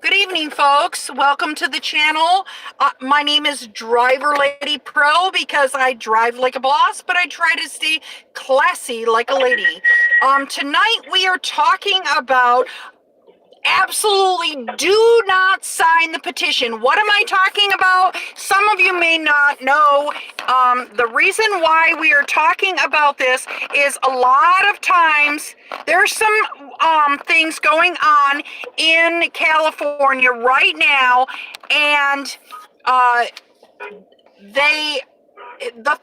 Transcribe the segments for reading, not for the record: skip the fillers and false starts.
Good evening, folks. Welcome to the channel. My name is DriverLadyPro because I drive like a boss, but I try to stay classy like a lady. Tonight we are talking about absolutely do not sign the petition. What am I talking about? Some of you may not know. The reason why we are talking about this is a lot of times there's some things going on in California right now, and the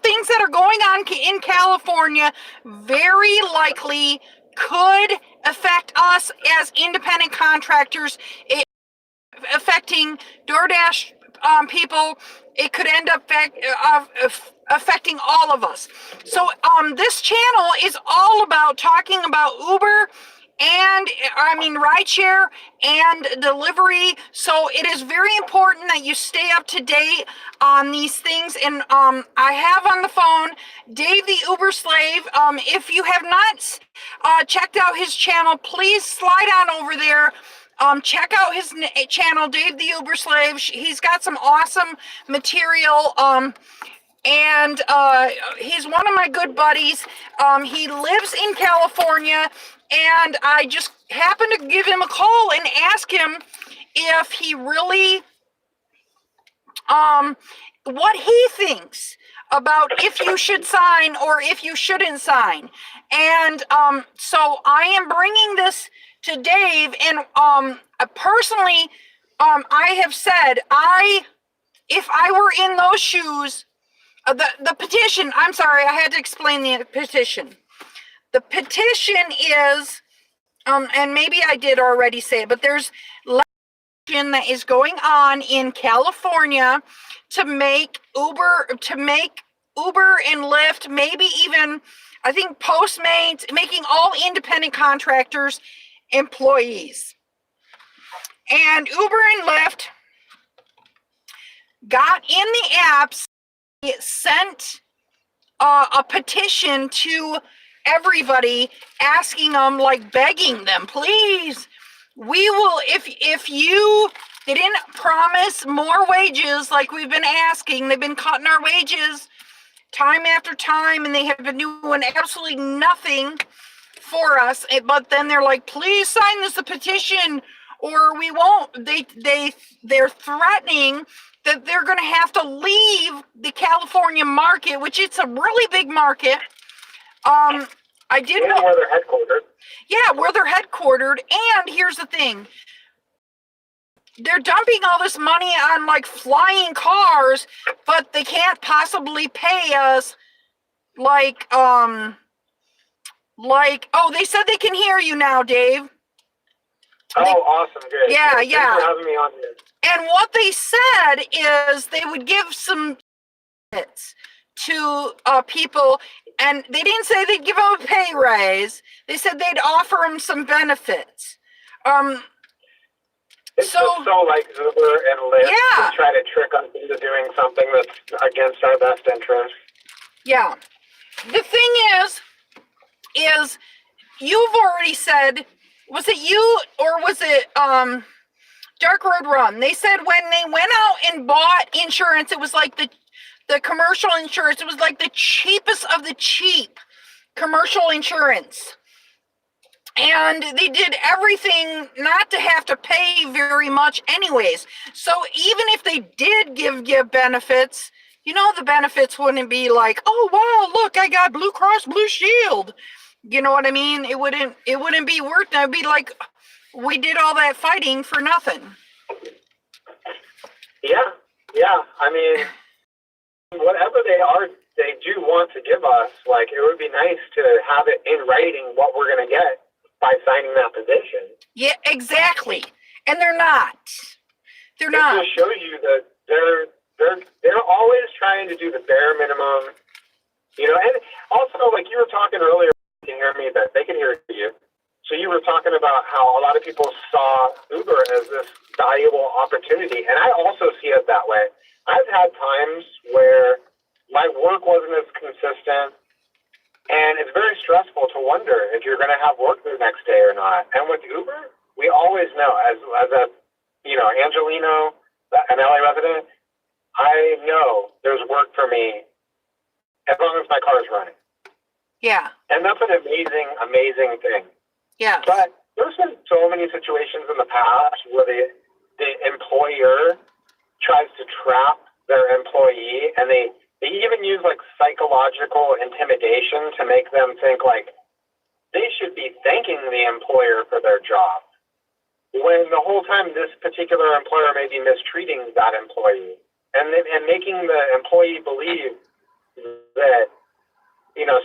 things that are going on in California very likely could affect us as independent contractors, affecting DoorDash people. It could end up affecting all of us. So this channel is all about talking about Uber and rideshare and delivery. So it is very important that you stay up to date on these things. And I have on the phone Dave the Uber Slave. If you have not checked out his channel, please slide on over there. Check out his channel, Dave the Uber Slave. He's got some awesome material. And he's one of my good buddies. He lives in California, and I just happened to give him a call and ask him if he really, what he thinks about if you should sign or if you shouldn't sign. And so I am bringing this to Dave, and personally, I have said, if I were in those shoes, the petition, I'm sorry, I had to explain the petition. The petition is, and maybe I did already say it, but there's legislation that is going on in California to make Uber and Lyft, maybe even, I think Postmates, making all independent contractors employees. And Uber and Lyft got in the apps, it sent a petition to everybody, asking them, like begging them, please, we will, if you, they didn't promise more wages like we've been asking. They've been cutting our wages time after time, and they have been doing absolutely nothing for us. But then they're like, please sign this petition or we won't. They're threatening that they're going to have to leave the California market, which it's a really big market. I did know where they're headquartered. Yeah, where they're headquartered. And here's the thing. They're dumping all this money on like flying cars, but they can't possibly pay us like, oh, they said they can hear you now, Dave. Awesome, good. Yeah, Thanks for having me on here. And what they said is they would give some benefits to people, and they didn't say they'd give them a pay raise. They said they'd offer them some benefits. It's so like Uber and Lyft to try to trick us into doing something that's against our best interest. Yeah. The thing is you've already said, was it you or was it Dark Road Run? They said when they went out and bought insurance, it was like the commercial insurance, it was like the cheapest of the cheap commercial insurance. And they did everything not to have to pay very much anyways. So even if they did give you benefits, the benefits wouldn't be like, oh, wow, look, I got Blue Cross Blue Shield. You know what I mean? It wouldn't be worth it. It'd be like, we did all that fighting for nothing. Yeah. I mean, whatever they do want to give us, like, it would be nice to have it in writing what we're going to get by signing that petition. Yeah, exactly. And they're not. They're not. It just shows you that they're always trying to do the bare minimum, and also, like you were talking earlier, you can hear me, but they can hear you. So you were talking about how a lot of people saw Uber as this valuable opportunity, and I also see it that way. I've had times where my work wasn't as consistent, and it's very stressful to wonder if you're going to have work the next day or not. And with Uber, we always know, as a Angelino, an LA resident, I know there's work for me as long as my car is running. Yeah. And that's an amazing, amazing thing. Yeah. But there's been so many situations in the past where the employer tries to trap their employee, and they even use like psychological intimidation to make them think like they should be thanking the employer for their job, when the whole time this particular employer may be mistreating that employee and making the employee believe that,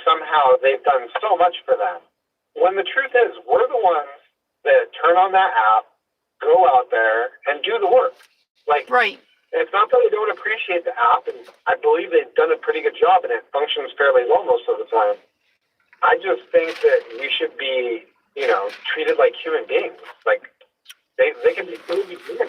somehow they've done so much for them. When the truth is, we're the ones that turn on that app, go out there, and do the work. Like, right. It's not that I don't appreciate the app, and I believe they've done a pretty good job, and it functions fairly well most of the time. I just think that we should be, treated like human beings. Like, they can be truly human.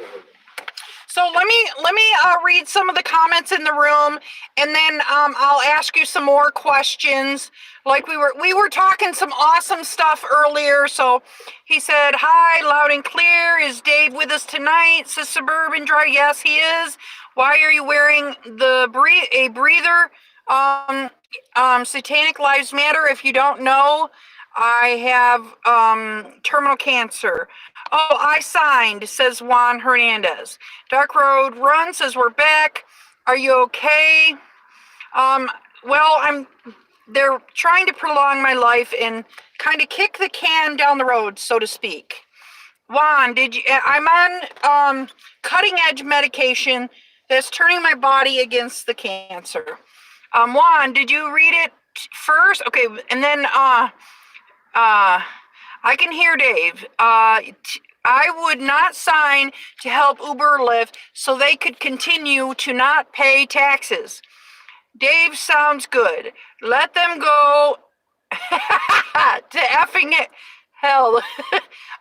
So let me read some of the comments in the room, and then I'll ask you some more questions. Like we were talking some awesome stuff earlier. So he said, "Hi, loud and clear. Is Dave with us tonight?" Says Suburban Driver. Yes, he is. Why are you wearing a breather? Satanic Lives Matter. If you don't know, I have terminal cancer. Oh, I signed, says Juan Hernandez. Dark Road Run says we're back. Are you okay? Well, they're trying to prolong my life and kind of kick the can down the road, so to speak. Juan, I'm on cutting edge medication that's turning my body against the cancer. Juan, did you read it first? Okay, and then I can hear Dave. I would not sign to help Uber or Lyft so they could continue to not pay taxes. Dave sounds good. Let them go to effing hell.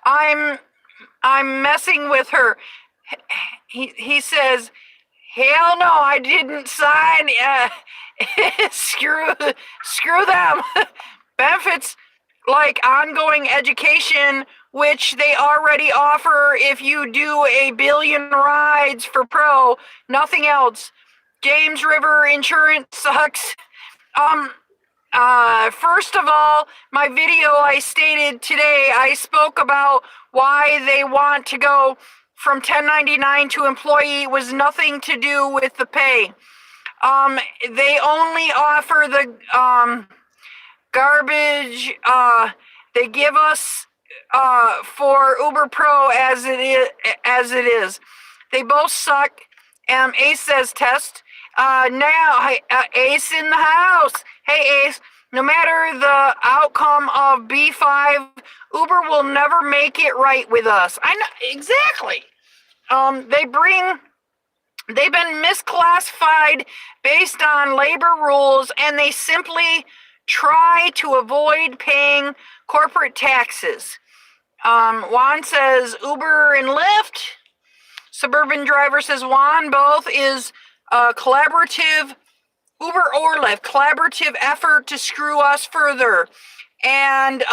I'm messing with her. He says, hell no, I didn't sign. Screw them. Benefits like ongoing education, which they already offer if you do 1 billion rides for Pro, nothing else. James River Insurance sucks. First of all, my video I stated today, I spoke about why they want to go from 1099 to employee. It was nothing to do with the pay. They only offer the garbage they give us for Uber Pro as it is. They both suck. Ace says test. Now, Ace in the house. Hey, Ace. No matter the outcome of B5, Uber will never make it right with us. I know exactly. They've been misclassified based on labor rules, and they simply try to avoid paying corporate taxes. Juan says Uber and Lyft. Suburban Driver says Juan, both is a collaborative, Uber or Lyft, collaborative effort to screw us further. And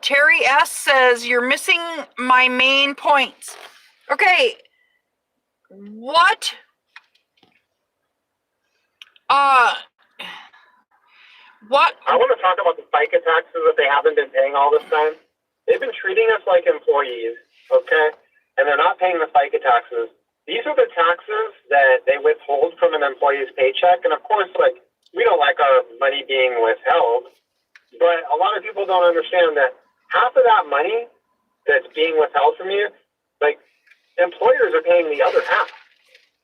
Terry S says you're missing my main points. Okay, what? What? I want to talk about the FICA taxes that they haven't been paying all this time. They've been treating us like employees, okay? And they're not paying the FICA taxes. These are the taxes that they withhold from an employee's paycheck. And of course, like, we don't like our money being withheld, but a lot of people don't understand that half of that money that's being withheld from you, like, employers are paying the other half.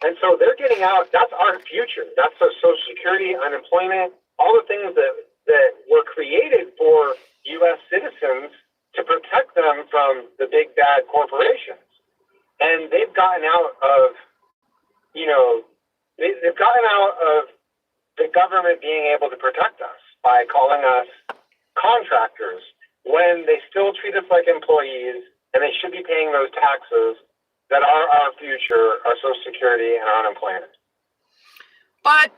And so they're getting out, that's our future. That's our Social Security, unemployment, all the things that were created for U.S. citizens to protect them from the big bad corporations. And they've gotten out of, they've gotten out of the government being able to protect us by calling us contractors when they still treat us like employees, and they should be paying those taxes that are our future, our Social Security and our unemployment. But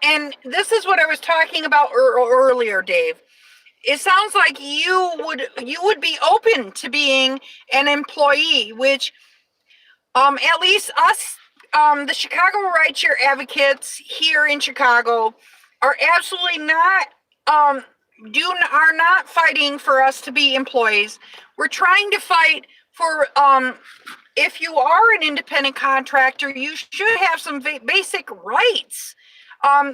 and this is what I was talking about earlier, Dave. it sounds like you would be open to being an employee, which at least us, the Chicago rideshare advocates here in Chicago are absolutely not are not fighting for us to be employees. We're trying to fight for if you are an independent contractor, you should have some basic rights.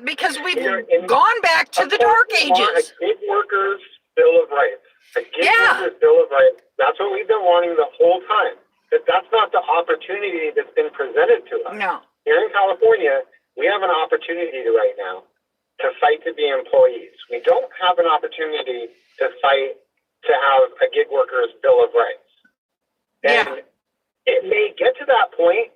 Because we've gone back to the dark ages. A gig workers' bill of rights. A gig Yeah. workers' bill of rights. That's what we've been wanting the whole time. But that's not the opportunity that's been presented to us. No. Here in California, we have an opportunity right now to fight to be employees. We don't have an opportunity to fight to have a gig workers' bill of rights. And it may get to that point.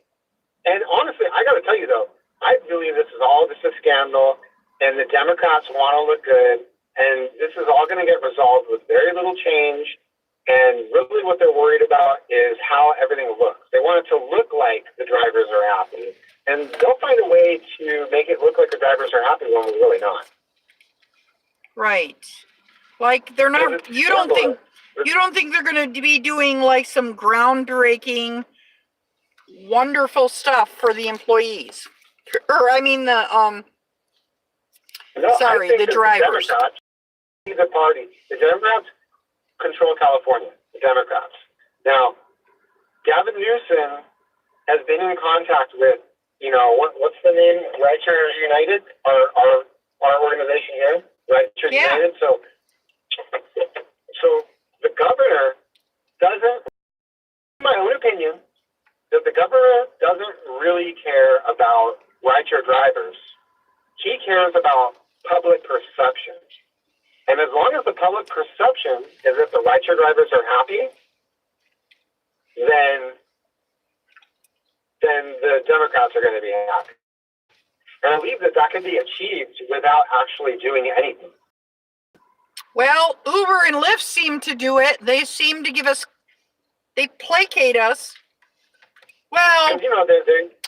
And honestly, I got to tell you though, I believe this is all just a scandal, and the Democrats want to look good, and this is all going to get resolved with very little change. And really what they're worried about is how everything looks. They want it to look like the drivers are happy, and they'll find a way to make it look like the drivers are happy when we're really not. Right. Like they're not, you don't think they're going to be doing like some groundbreaking, wonderful stuff for the employees? Or I mean the the drivers. The Democrats control California. The Democrats. Now, Gavin Newsom has been in contact with, what's the name? Rideshare United, our organization here, Rideshare United. So the governor doesn't, in my own opinion, that the governor doesn't really care about rideshare drivers. He cares about public perception. And as long as the public perception is that the rideshare drivers are happy, then the Democrats are going to be happy. And I believe that can be achieved without actually doing anything. Well, Uber and Lyft seem to do it. They seem to they placate us. Well,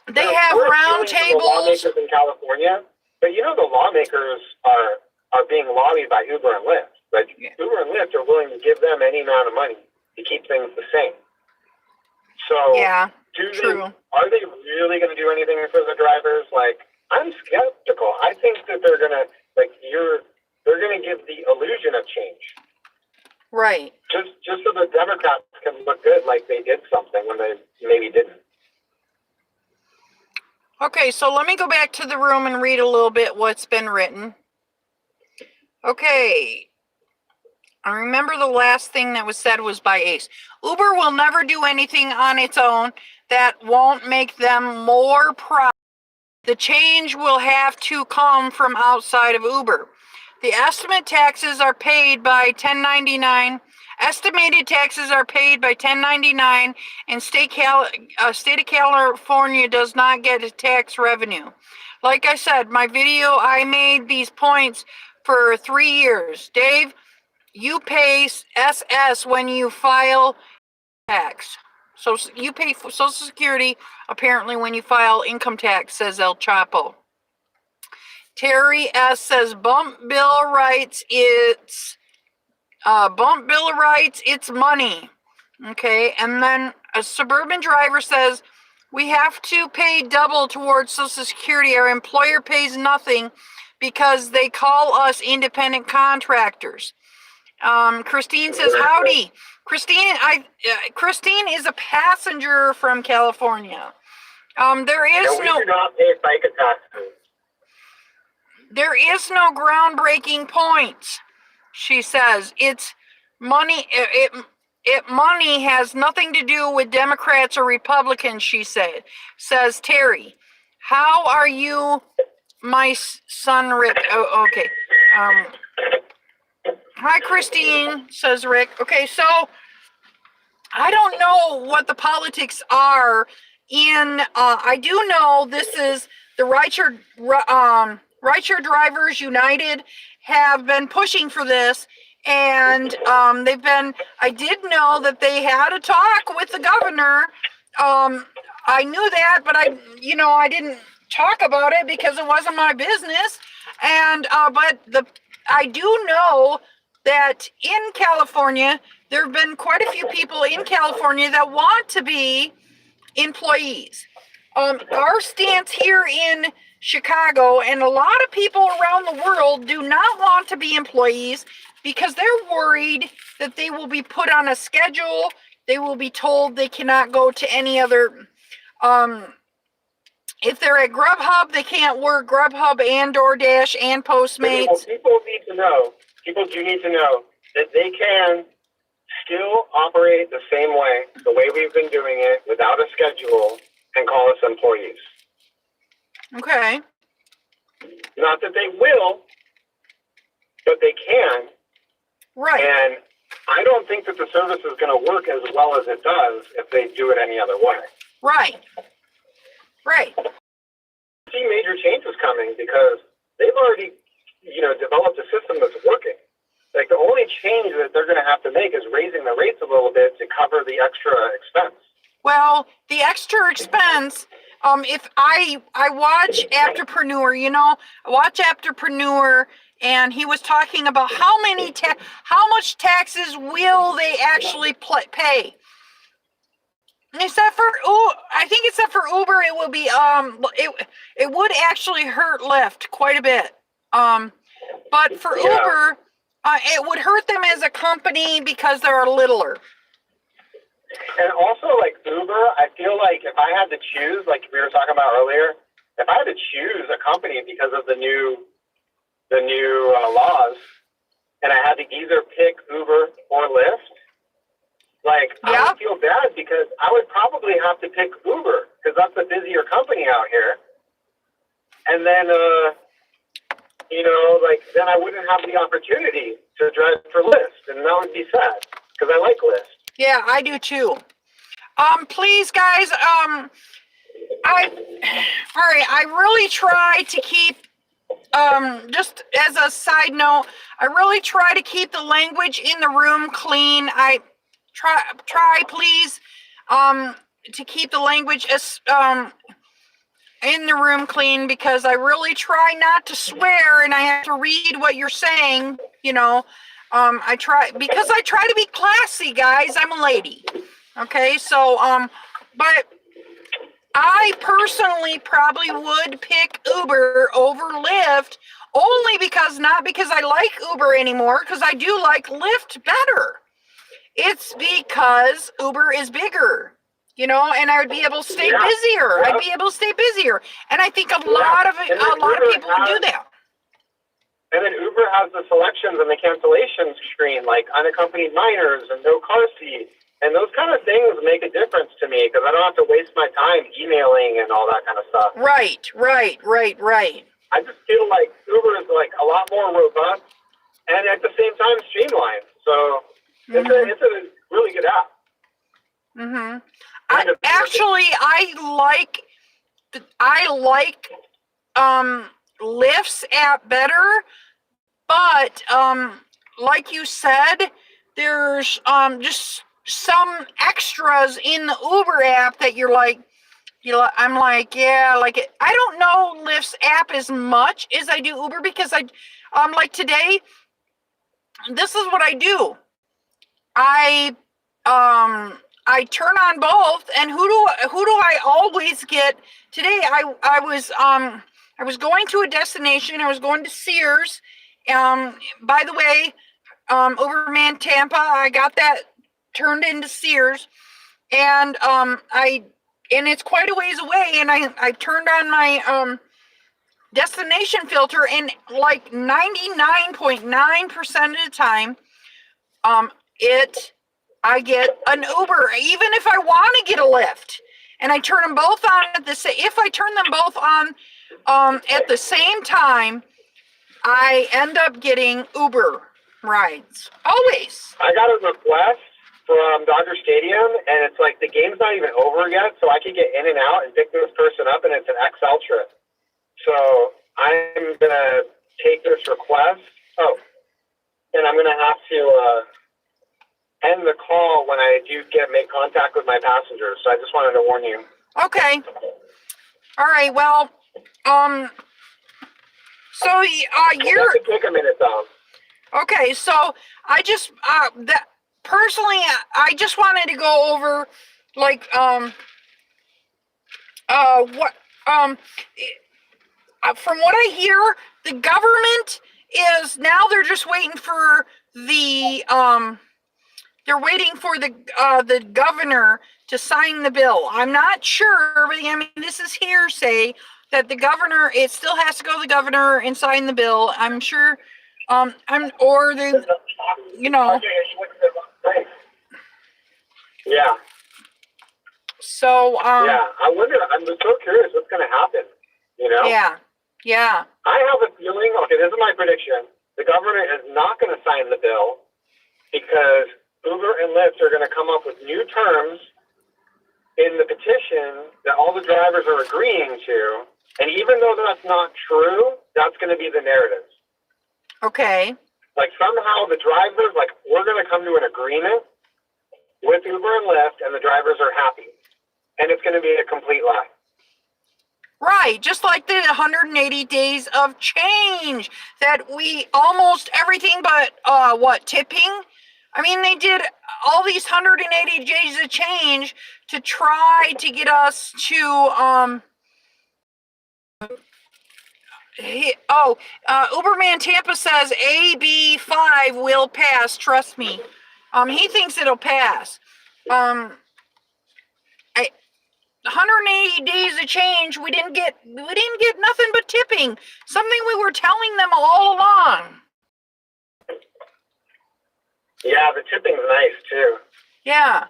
they have round tables. Lawmakers in California, but the lawmakers are being lobbied by Uber and Lyft. Like Uber and Lyft are willing to give them any amount of money to keep things the same. So, are they really going to do anything for the drivers? Like, I'm skeptical. I think that they're going to, they're going to give the illusion of change. Right. Just so the Democrats can look good like they did something when they maybe didn't. Okay, so let me go back to the room and read a little bit what's been written. Okay. I remember the last thing that was said was by Ace. Uber will never do anything on its own that won't make them more proud. The change will have to come from outside of Uber. The estimated taxes are paid by 1099. Estimated taxes are paid by 1099, and state of California does not get a tax revenue. Like I said, my video, I made these points for 3 years. Dave, you pay SS when you file tax. So you pay for Social Security apparently when you file income tax, says El Chapo. Terry S says bump bill of rights, it's money. Okay, and then a suburban driver says we have to pay double towards Social Security. Our employer pays nothing because they call us independent contractors. Christine says howdy. Christine is a passenger from California. There is we do not pay FICA taxes. There is no groundbreaking points, she says. It's money. Money has nothing to do with Democrats or Republicans, she says Terry. How are you, my son Rick? Oh, okay. Hi, Christine, says Rick. Okay, so I don't know what the politics are in, I do know this is the Rideshare Drivers United have been pushing for this, and I did know that they had a talk with the governor. I knew that, but I didn't talk about it because it wasn't my business. And but I do know that in California, there have been quite a few people in California that want to be employees. Our stance here in Chicago and a lot of people around the world do not want to be employees because they're worried that they will be put on a schedule. They will be told they cannot go to any other, if they're at Grubhub, they can't work Grubhub and DoorDash and Postmates. People need to know, people do need to know that they can still operate the same way, the way we've been doing it, without a schedule, and call us employees. Okay. Not that they will, but they can. Right. And I don't think that the service is going to work as well as it does if they do it any other way. Right. Right. I see major changes coming because they've already, developed a system that's working. Like, the only change that they're going to have to make is raising the rates a little bit to cover the extra expense. Well, the extra expense, if I watch Afterpreneur, I watch Afterpreneur, and he was talking about how much taxes will they actually pay. Except for Uber, it will be it would actually hurt Lyft quite a bit. But for Uber, it would hurt them as a company because they're littler. And also, like Uber, I feel like if I had to choose, like we were talking about earlier, if I had to choose a company because of the new laws, and I had to either pick Uber or Lyft, I would feel bad because I would probably have to pick Uber because that's a busier company out here. And then, then I wouldn't have the opportunity to drive for Lyft, and that would be sad because I like Lyft. Yeah, I do too. Please, guys, I really try to keep, just as a side note, I really try to keep the language in the room clean. I try, please, to keep the language in the room clean because I really try not to swear and I have to read what you're saying, I try to be classy, guys. I'm a lady. Okay, so, but I personally probably would pick Uber over Lyft only not because I like Uber anymore, because I do like Lyft better. It's because Uber is bigger, and I would be able to stay busier. I'd be able to stay busier. And I think a lot of people would do that. And then Uber has the selections and the cancellation screen, like unaccompanied minors and no car seat. And those kind of things make a difference to me because I don't have to waste my time emailing and all that kind of stuff. Right. I just feel like Uber is like a lot more robust and at the same time streamlined. So it's a really good app. Mm-hmm. I like Lyft's app better, but like you said, there's just some extras in the Uber app that you're like, I'm like, I don't know Lyft's app as much as I do Uber because like today, this is what I do. I turn on both, and who do I always get? Today I was going to a destination. I was going to Sears. By the way, Uberman Tampa, I got that turned into Sears, and it's quite a ways away. And I turned on my destination filter, and like 99.9% of the time, I get an Uber, even if I want to get a Lyft, and I turn them both on if I turn them both on at the same time, I end up getting Uber rides. Always. I got a request from Dodger Stadium, and it's like the game's not even over yet, so I can get in and out and pick this person up, and it's an XL trip. So I'm going to take this request. Oh, and I'm going to have to end the call when I do make contact with my passengers. So I just wanted to warn you. Okay. All right. Well, so you're. That could take a minute, though. Okay, so I just that personally, I just wanted to go over like what from what I hear, the government is now they're just waiting for the they're waiting for the governor to sign the bill. I'm not sure, but I mean this is hearsay that the governor, it still has to go to the governor and sign the bill. I'm sure or the, you know. Yeah. So Yeah. I wonder. I'm so curious what's going to happen. You know. Yeah. Yeah. I have a feeling. Okay, this is my prediction. The governor is not going to sign the bill because Uber and Lyft are going to come up with new terms in the petition that all the drivers are agreeing to. And even though that's not true, that's going to be the narrative. Okay. Like somehow the drivers, like we're going to come to an agreement with Uber and Lyft and the drivers are happy. And it's going to be a complete lie. Right, just like the 180 days of change that we almost everything but tipping. I mean, they did all these 180 days of change to try to get us to Uberman Tampa says AB5 will pass. Trust me. He thinks it'll pass. 180 days of change. We didn't get nothing but tipping. Something we were telling them all along. Yeah, the tipping's nice too. Yeah,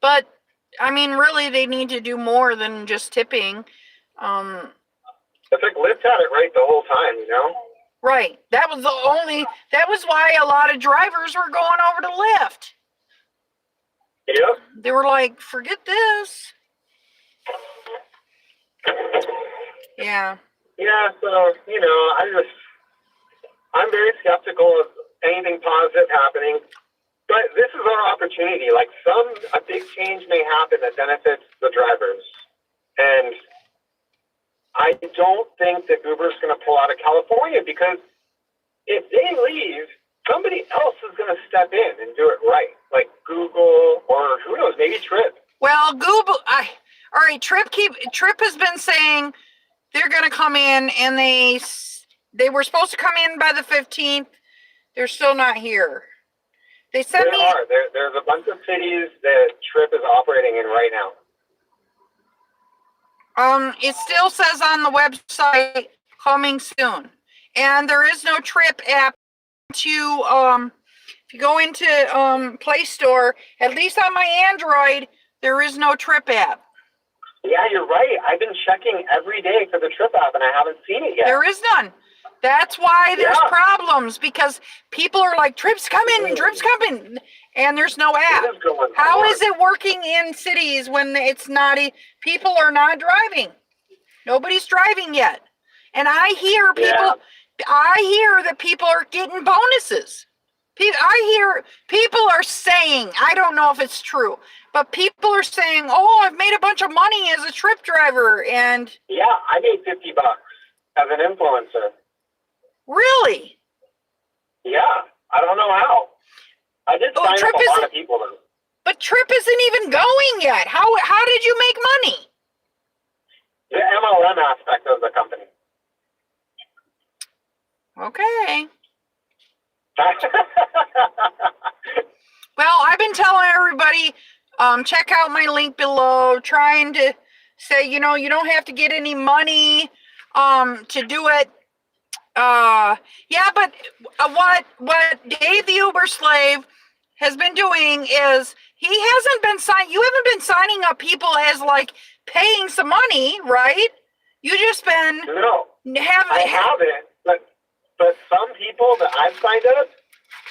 but I mean, really, they need to do more than just tipping. It's like Lyft had it right the whole time, you know? Right. That was why a lot of drivers were going over to Lyft. Yep. They were like, forget this. Yeah. Yeah, so, you know, I'm very skeptical of anything positive happening. But this is our opportunity. Like a big change may happen that benefits the drivers. And I don't think that Uber's going to pull out of California because if they leave, somebody else is going to step in and do it right. Like Google or who knows, maybe Trip. Well, Google, all right, Trip has been saying they're going to come in and they were supposed to come in by the 15th. They're still not here. They sent me. There's a bunch of cities that Trip is operating in right now. It still says on the website coming soon, and there is no Trip app to if you go into Play Store, at least on my Android, there is no Trip app. Yeah, you're right. I've been checking every day for the Trip app, and I haven't seen it yet. There is none. That's why there's problems, because people are like, Trip's coming, and there's no app. How is it working in cities when it's not, people are not driving? Nobody's driving yet. And I hear that people are getting bonuses. I hear people are saying, I don't know if it's true, but people are saying, oh, I've made a bunch of money as a Trip driver. And yeah, I made $50 as an influencer. Really? Yeah, I don't know how. I did sign up a lot of people though. But Trip isn't even going yet. How did you make money? The MLM aspect of the company. Okay. Well, I've been telling everybody, check out my link below, trying to say, you don't have to get any money to do it. Yeah, but what Dave the Uber slave has been doing is you haven't been signing up people as like paying some money, right? You just been I haven't, but some people that I've signed up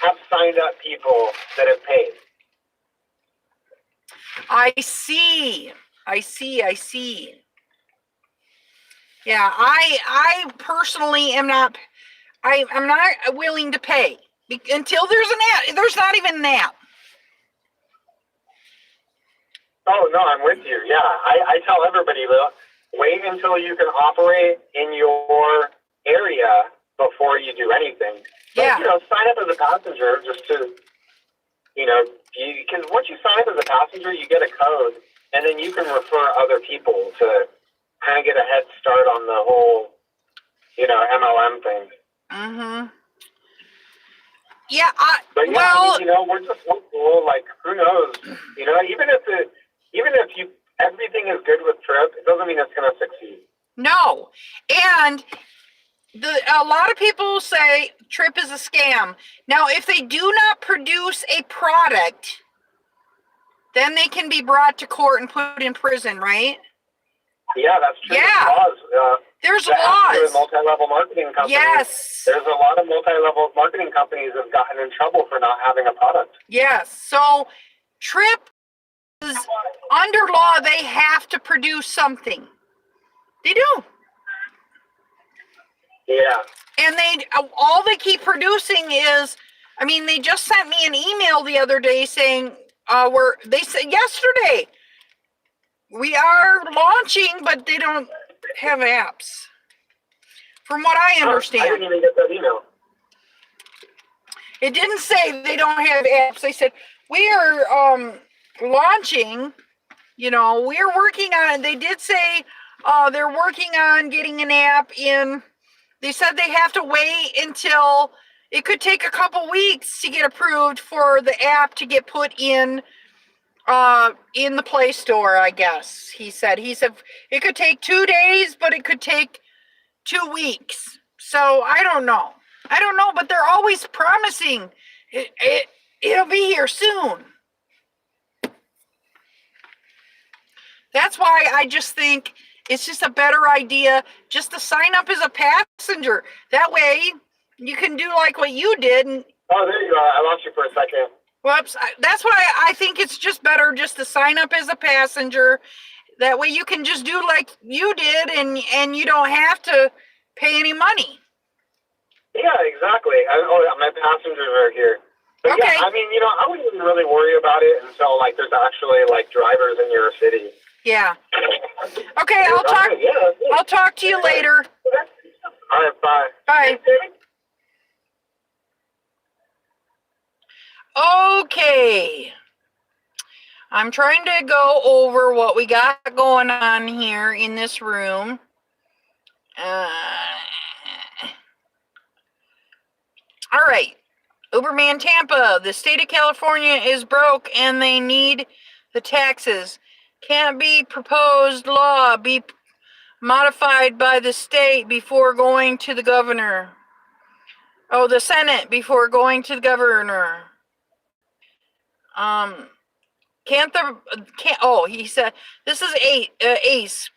have signed up people that have paid. I see. Yeah, I personally am not. I'm not willing to pay until there's an app. There's not even an app. Oh no, I'm with you. Yeah, I tell everybody, wait until you can operate in your area before you do anything. Yeah. But, sign up as a passenger just to, because once you sign up as a passenger, you get a code, and then you can refer other people to kind of get a head start on the whole, MLM thing. Mm-hmm. Yeah, But yeah, we're just hopeful. Like, who knows? Even if everything is good with Trip, it doesn't mean it's going to succeed. no. And a lot of people say Trip is a scam. Now, if they do not produce a product, then they can be brought to court and put in prison, right? Yeah, that's true. Yeah. There's laws. There's laws. Multi-level marketing companies. Yes. There's a lot of multi-level marketing companies that have gotten in trouble for not having a product. Yes. So Trip is under law. They have to produce something. They do. Yeah. And all they keep producing is, they just sent me an email the other day saying, they said yesterday, we are launching, but they don't have apps. From what I understand. I didn't even get that email. It didn't say they don't have apps. They said, we are launching, we're working on it. They did say they're working on getting an app in. They said they have to wait until it could take a couple weeks to get approved for the app to get put in the Play Store, I guess. He said it could take 2 days, but it could take 2 weeks. So I don't know, but they're always promising it'll be here soon. That's why I just think it's just a better idea just to sign up as a passenger. That way you can do like what you did. Oh, there you are. I lost you for a second. Whoops. That's why I think it's just better just to sign up as a passenger. That way you can just do like you did and you don't have to pay any money. Yeah, exactly. My passengers are here. But okay. Yeah, I wouldn't even really worry about it until there's actually drivers in your city. Yeah. Okay, I'll talk to you later. All right, bye. Bye. Okay. I'm trying to go over what we got going on here in this room. All right. Uberman Tampa, the state of California is broke and they need the taxes. Can't be proposed law be modified by the state before going to the governor. Oh, the Senate before going to the governor. He said, this is Ace.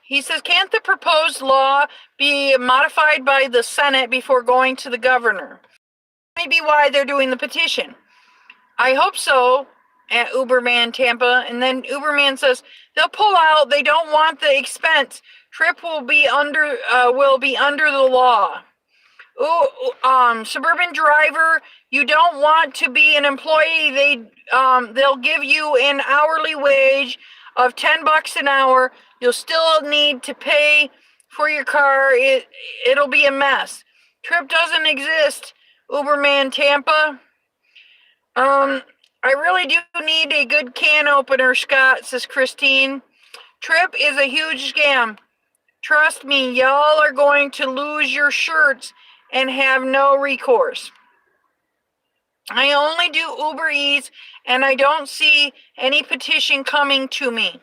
He says, can't the proposed law be modified by the Senate before going to the governor? Maybe why they're doing the petition. I hope so, at Uberman Tampa. And then Uberman says, they'll pull out. They don't want the expense. Trip will be under the law. Suburban driver, you don't want to be an employee. They'll give you an hourly wage of $10 an hour. You'll still need to pay for your car. It'll be a mess. Trip doesn't exist, Uberman Tampa. I really do need a good can opener, Scott, says Christine. Trip is a huge scam. Trust me, y'all are going to lose your shirts and have no recourse. I only do Uber Eats, and I don't see any petition coming to me.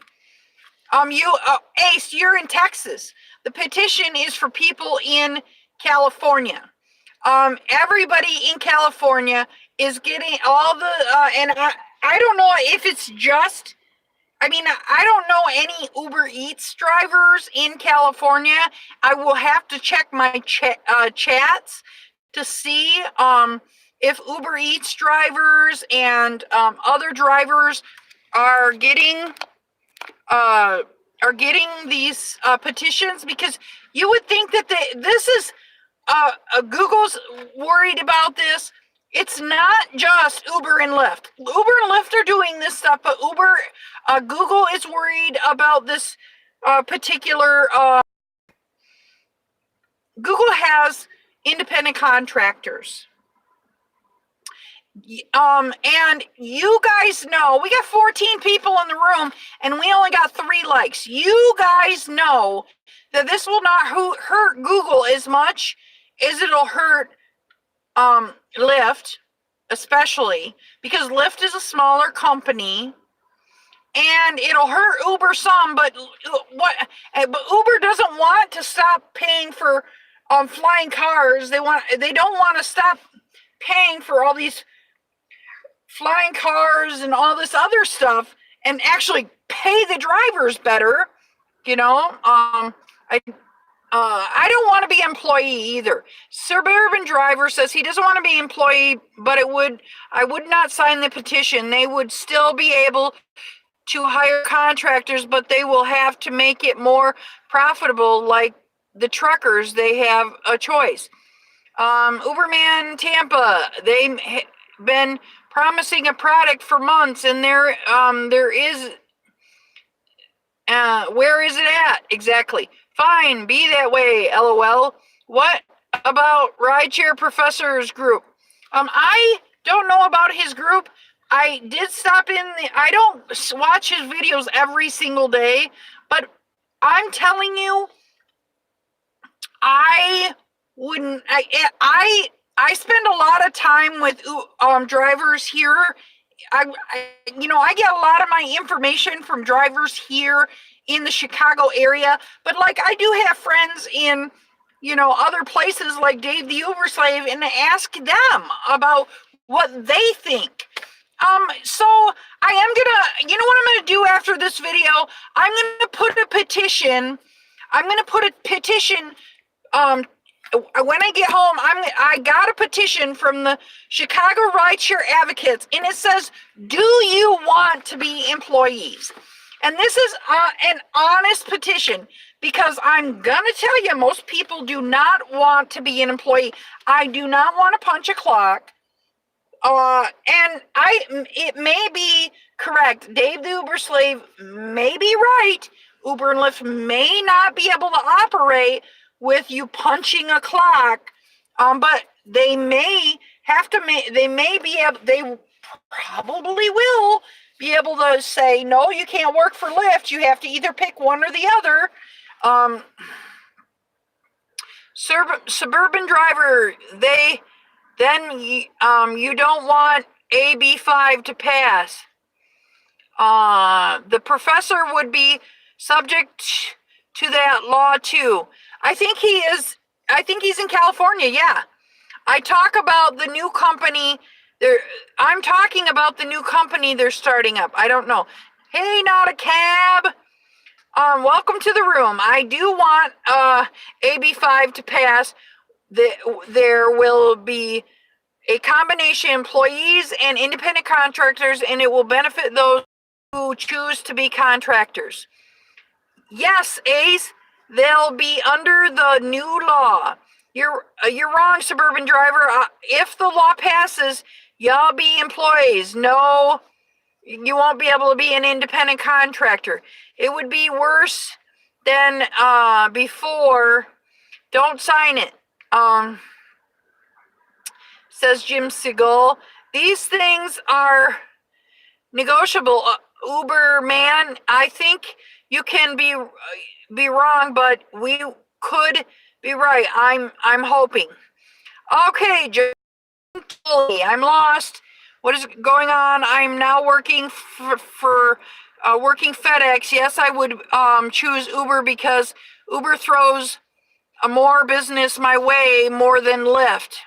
Ace, you're in Texas. The petition is for people in California. Everybody in California is getting all the, and I don't know if it's just, I don't know any Uber Eats drivers in California. I will have to check my chats to see if Uber Eats drivers and other drivers are getting these petitions, because you would think that this is Google's worried about this. It's not just Uber and Lyft. Uber and Lyft are doing this stuff, but Google is worried about this particular. Google has independent contractors. And you guys know we got 14 people in the room and we only got 3 likes. You guys know that this will not hurt Google as much as it'll hurt Lyft, especially because Lyft is a smaller company, and it'll hurt Uber some. But Uber doesn't want to stop paying for flying cars. They don't want to stop paying for all these flying cars and all this other stuff, and actually pay the drivers better. I don't want to be employee either. Suburban Driver says he doesn't want to be employee, but I would not sign the petition. They would still be able to hire contractors, but they will have to make it more profitable. Like the truckers, they have a choice. Uberman Tampa, they've been promising a product for months, and there is, where is it at exactly? Fine, be that way, LOL. What about Rideshare Professor's group? I don't know about his group. I did stop in I don't watch his videos every single day, but I'm telling you, I wouldn't, I spend a lot of time with drivers here. I get a lot of my information from drivers here in the Chicago area, but like I do have friends in, other places like Dave the Uber Slave, and ask them about what they think. So I am gonna, what I'm gonna do after this video? I'm gonna put a petition. When I get home, I got a petition from the Chicago Rideshare Advocates, and it says, "Do you want to be employees?" And this is an honest petition, because I'm gonna tell you, most people do not want to be an employee. I do not want to punch a clock. And it may be correct. Dave the Uber Slave may be right. Uber and Lyft may not be able to operate with you punching a clock, but they may probably will be able to say, no, you can't work for Lyft. You have to either pick one or the other. Suburban Driver, you don't want AB5 to pass. The professor would be subject to that law too. I think he's in California, yeah. I talk about the new company. I'm talking about the new company they're starting up. I don't know. Hey, not a cab. Welcome to the room. I do want AB5 to pass. There will be a combination of employees and independent contractors, and it will benefit those who choose to be contractors. Yes, Ace, they'll be under the new law. You're wrong, Suburban Driver. If the law passes, y'all be employees. No, you won't be able to be an independent contractor. It would be worse than before. Don't sign it. Says Jim Segal. These things are negotiable. Uber man, I think you can be wrong, but we could be right. I'm hoping. Okay, I'm lost. What is going on? I'm now working for working FedEx. Yes, I would choose Uber because Uber throws more business my way more than Lyft.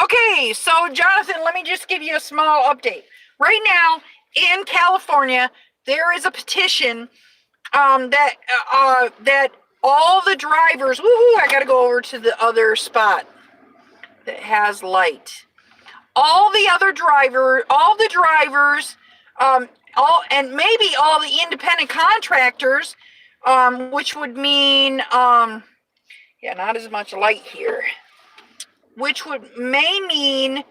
Okay, so Jonathan, let me just give you a small update. Right now in California, there is a petition that all the drivers. Woohoo! I got to go over to the other spot that has light. All the drivers, and maybe all the independent contractors, which would mean, not as much light here, which may mean,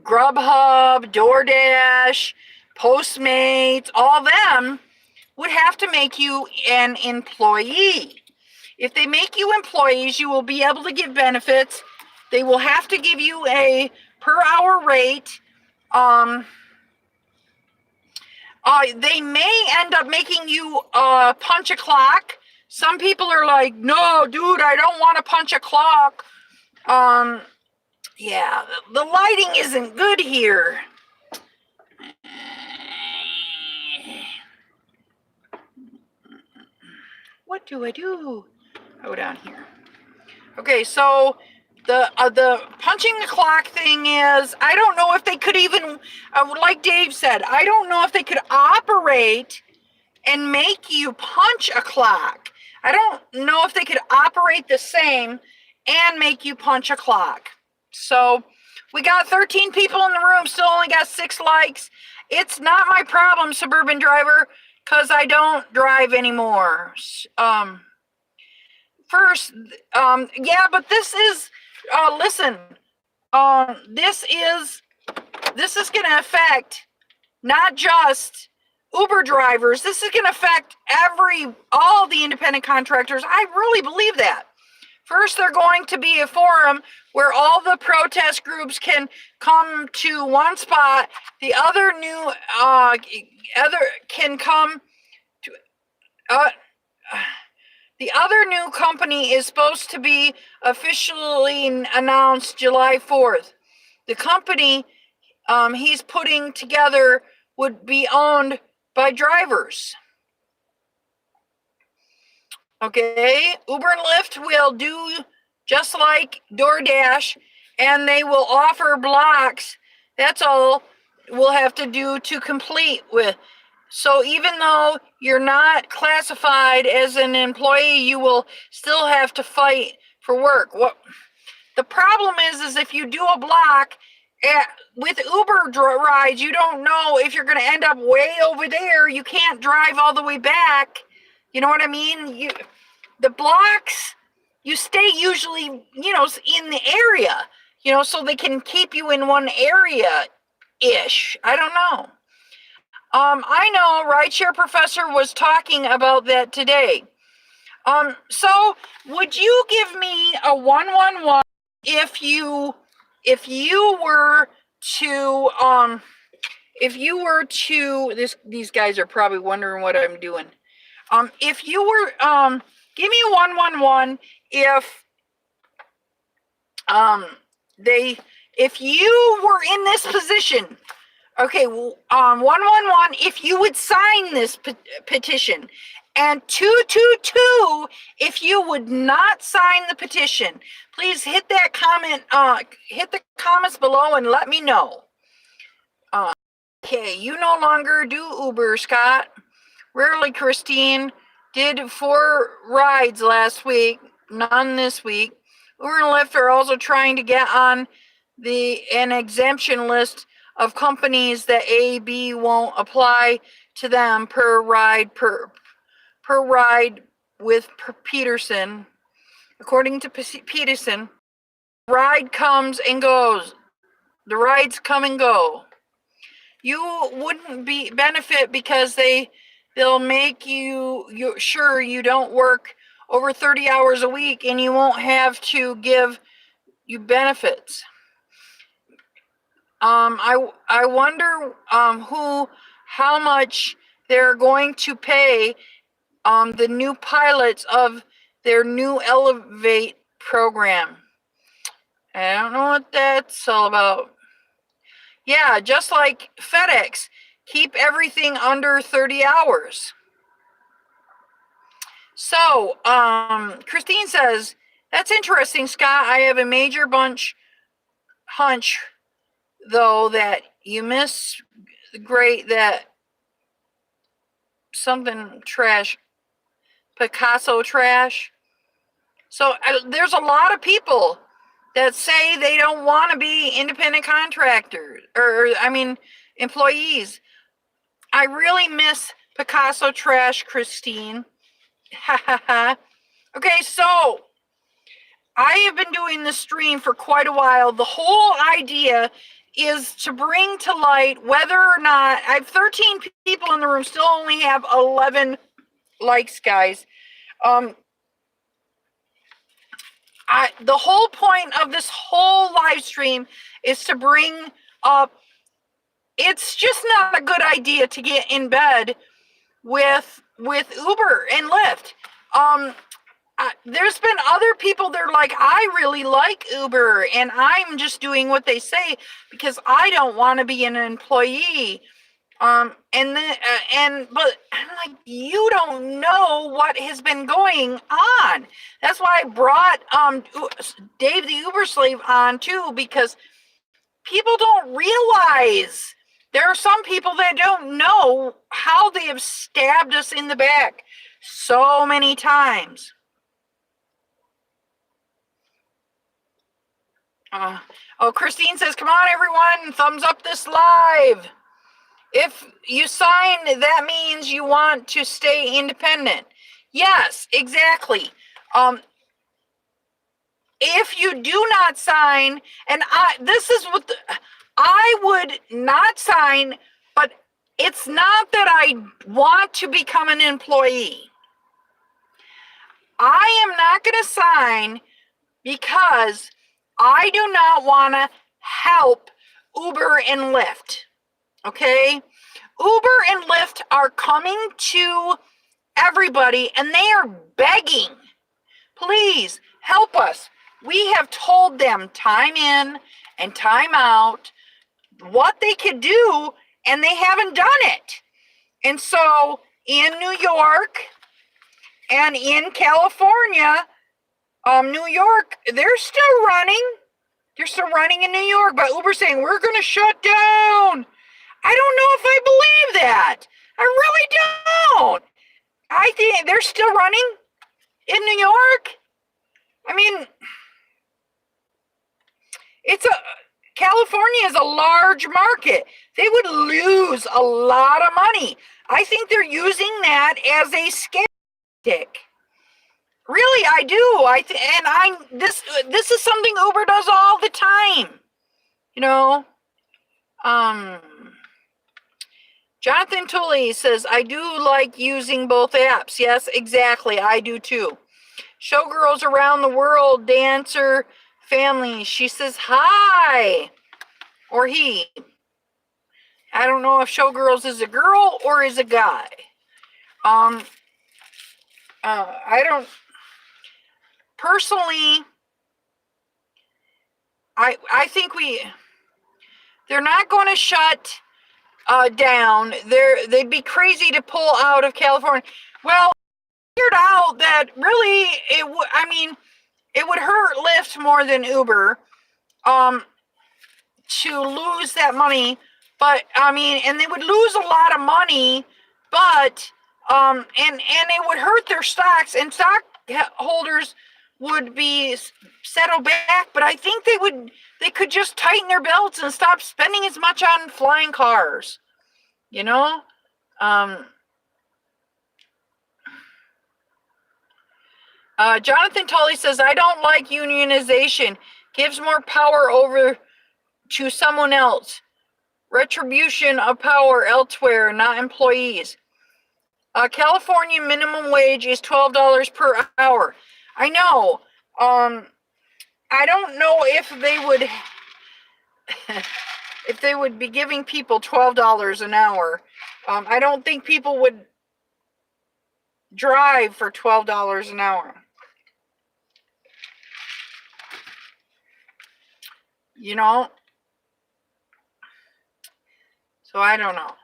Grubhub, DoorDash, Postmates, all them would have to make you an employee. If they make you employees, you will be able to give benefits They will have to give you a per hour rate. They may end up making you punch a clock. Some people are like, no, dude, I don't want to punch a clock. Yeah, the lighting isn't good here. What do I do? Go down here. Okay, so the punching the clock thing is, I don't know if they could even, like Dave said, I don't know if they could operate and make you punch a clock. I don't know if they could operate the same and make you punch a clock. So we got 13 people in the room, still only got 6 likes. It's not my problem, Suburban Driver, because I don't drive anymore. First, yeah, but this is, listen, this is going to affect not just Uber drivers. This is going to affect all the independent contractors. I really believe that. First, they're going to be a forum where all the protest groups can come to one spot. The other can come to, the other new company is supposed to be officially announced July 4th. The company he's putting together would be owned by drivers. Okay, Uber and Lyft will do just like DoorDash, and they will offer blocks. That's all we'll have to do to complete with. So even though you're not classified as an employee, you will still have to fight for work. What the problem is if you do a block with Uber rides, you don't know if you're going to end up way over there. You can't drive all the way back. You know what I mean? The blocks, you stay usually, in the area, so they can keep you in one area-ish. I don't know. I know Rideshare Professor was talking about that today. So would you give me a 111 if you were to these guys are probably wondering what I'm doing. If you were give me a 111 if you were in this position. Okay, 111 if you would sign this petition, and 222 if you would not sign the petition. Please hit that comment, hit the comments below and let me know. Okay, you no longer do Uber, Scott. Rarely, Christine. Did 4 rides last week, none this week. Uber and Lyft are also trying to get on an exemption list of companies that AB won't apply to them per ride with Peterson. According to Petition, ride comes and goes. The rides come and go. You wouldn't benefit because they'll make you sure you don't work over 30 hours a week, and you won't have to give you benefits. I wonder how much they're going to pay the new pilots of their new Elevate program. I don't know what that's all about. Yeah, just like FedEx, keep everything under 30 hours. So, Christine says, that's interesting, Scott. I have a major hunch, though, that you miss great that something trash, Picasso trash. So there's a lot of people that say they don't want to be independent contractors, employees. I really miss Picasso trash, Christine. Okay, so I have been doing this stream for quite a while. The whole idea is to bring to light whether or not, I have 13 people in the room, still only have 11 likes, guys. the whole point of this whole live stream is to bring up, it's just not a good idea to get in bed with Uber and Lyft. There's been other people that are like, I really like Uber and I'm just doing what they say because I don't want to be an employee. But I'm like, you don't know what has been going on. That's why I brought Dave the Uber slave on too, because people don't realize there are some people that don't know how they have stabbed us in the back so many times. Christine says, come on, everyone, thumbs up this live. If you sign, that means you want to stay independent. Yes, exactly. If you do not sign, and this is what I would not sign, but it's not that I want to become an employee. I am not going to sign because I do not want to help Uber and Lyft. Okay? Uber and Lyft are coming to everybody and they are begging, please help us. We have told them time in and time out what they could do, and they haven't done it. And so in New York and in California, New York, they're still running. They're still running in New York, but Uber's saying, we're going to shut down. I don't know if I believe that. I really don't. I think they're still running in New York. I mean, California is a large market. They would lose a lot of money. I think they're using that as a scare tactic. Really, I do. This is something Uber does all the time. You know, Jonathan Tully says, I do like using both apps. Yes, exactly. I do too. Showgirls around the world, dancer family. She says, hi. Or he. I don't know if Showgirls is a girl or is a guy. I don't. Personally, I think they're not going to shut down. They'd be crazy to pull out of California. Well, figured out that really it would hurt Lyft more than Uber to lose that money. But and they would lose a lot of money, but and it would hurt their stocks, and stockholders would be settled back. But I think they could just tighten their belts and stop spending as much on flying cars. You know? Jonathan Tully says, I don't like unionization. Gives more power over to someone else. Retribution of power elsewhere, not employees. California minimum wage is $12 per hour. I know. I don't know if they would be giving people $12 an hour. I don't think people would drive for $12 an hour. You know? So I don't know.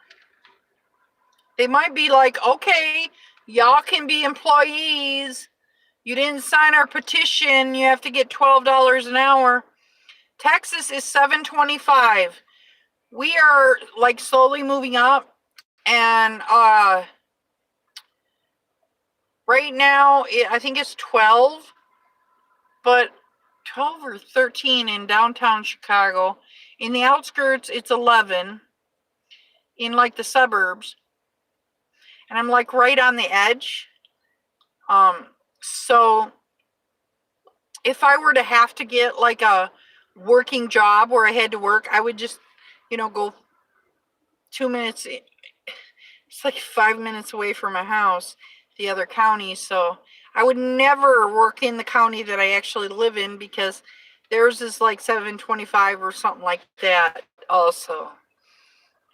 They might be like, okay, y'all can be employees. You didn't sign our petition. You have to get $12 an hour. Texas is $7.25. We are like slowly moving up. And right now, I think it's 12. But 12 or 13 in downtown Chicago. In the outskirts, it's 11. In like the suburbs. And I'm like right on the edge. So if I were to have to get like a working job where I had to work, I would just, go 2 minutes. It's like 5 minutes away from my house, the other county. So I would never work in the county that I actually live in because theirs is like $7.25 or something like that also.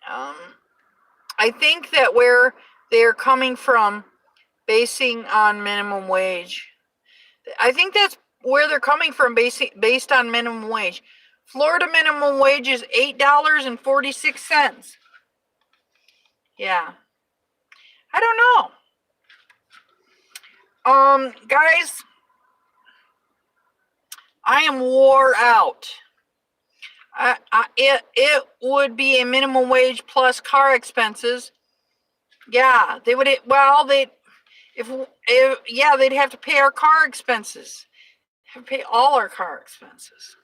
I think that where they're coming from, basing on minimum wage, I think that's where they're coming from, based on minimum wage. Florida minimum wage is $8.46. Yeah. I don't know. Guys, I am wore out. It would be a minimum wage plus car expenses. Yeah, they would. Well, they'd have to pay our car expenses. Have to pay all our car expenses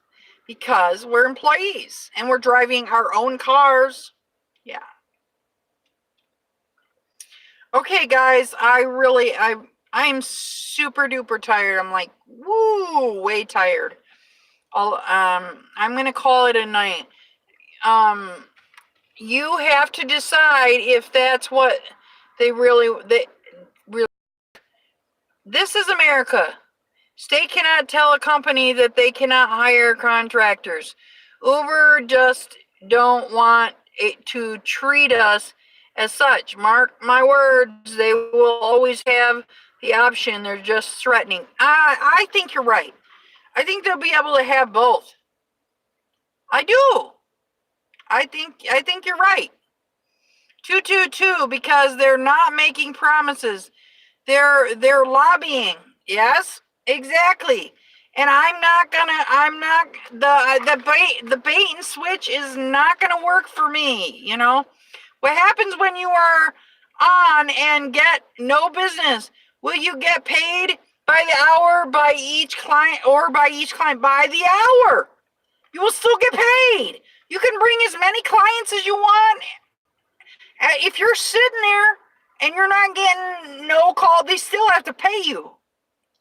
because we're employees and we're driving our own cars. Yeah. Okay, guys, I'm super duper tired. I'm like, woo, way tired. I'm gonna call it a night. You have to decide if that's what they really. This is America. State cannot tell a company that they cannot hire contractors. Uber just don't want it to treat us as such. Mark my words, they will always have the option. They're just threatening. I think you're right. I think they'll be able to have both. I do. I think you're right. 222, because they're not making promises. They're lobbying. Yes, exactly. And the bait and switch is not gonna work for me, you know? What happens when you are on and get no business? Will you get paid by the hour, by each client, or by each client by the hour? You will still get paid. You can bring as many clients as you want. If you're sitting there and you're not getting no call, they still have to pay you.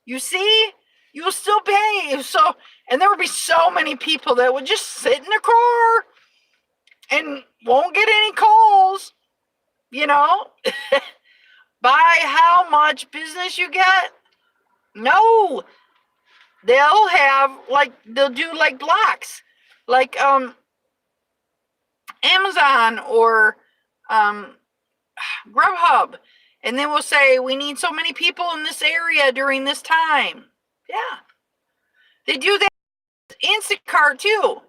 You see? You will still pay. So, and there would be so many people that would just sit in their car and won't get any calls, you know? By how much business you get? No. They'll do like blocks, like Amazon or Grubhub, and then we'll say we need so many people in this area during this time. Yeah, they do that. Instacart too.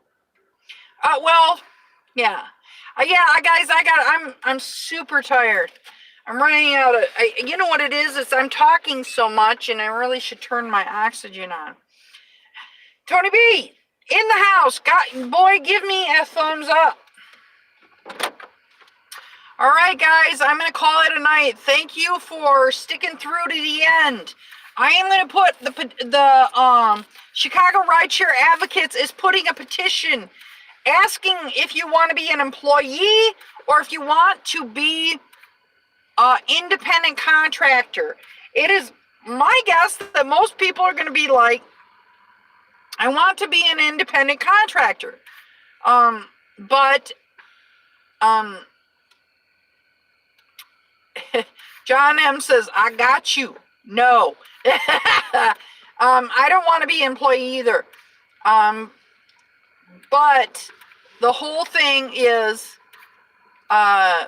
Guys, I'm super tired. I'm running out of. You know what it is? I'm talking so much, and I really should turn my oxygen on. Tony B, in the house. Boy, give me a thumbs up. All right, guys, I'm going to call it a night. Thank you for sticking through to the end. I am going to put the Chicago Rideshare Advocates is putting a petition asking if you want to be an employee or if you want to be an independent contractor. It is my guess that most people are going to be like, I want to be an independent contractor. John M says, I got you. No. I don't want to be an employee either. But the whole thing is, I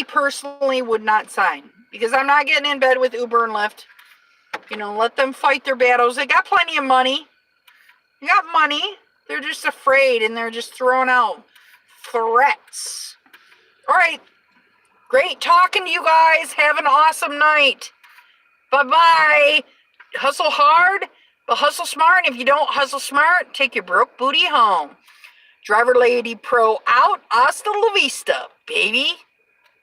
personally would not sign because I'm not getting in bed with Uber and Lyft. You know, let them fight their battles. They got plenty of money. They got money. They're just afraid and they're just throwing out threats. All right. Great talking to you guys. Have an awesome night. Bye-bye. Hustle hard, but hustle smart. And if you don't hustle smart, take your broke booty home. DriverLadyPro out. Hasta la vista, baby.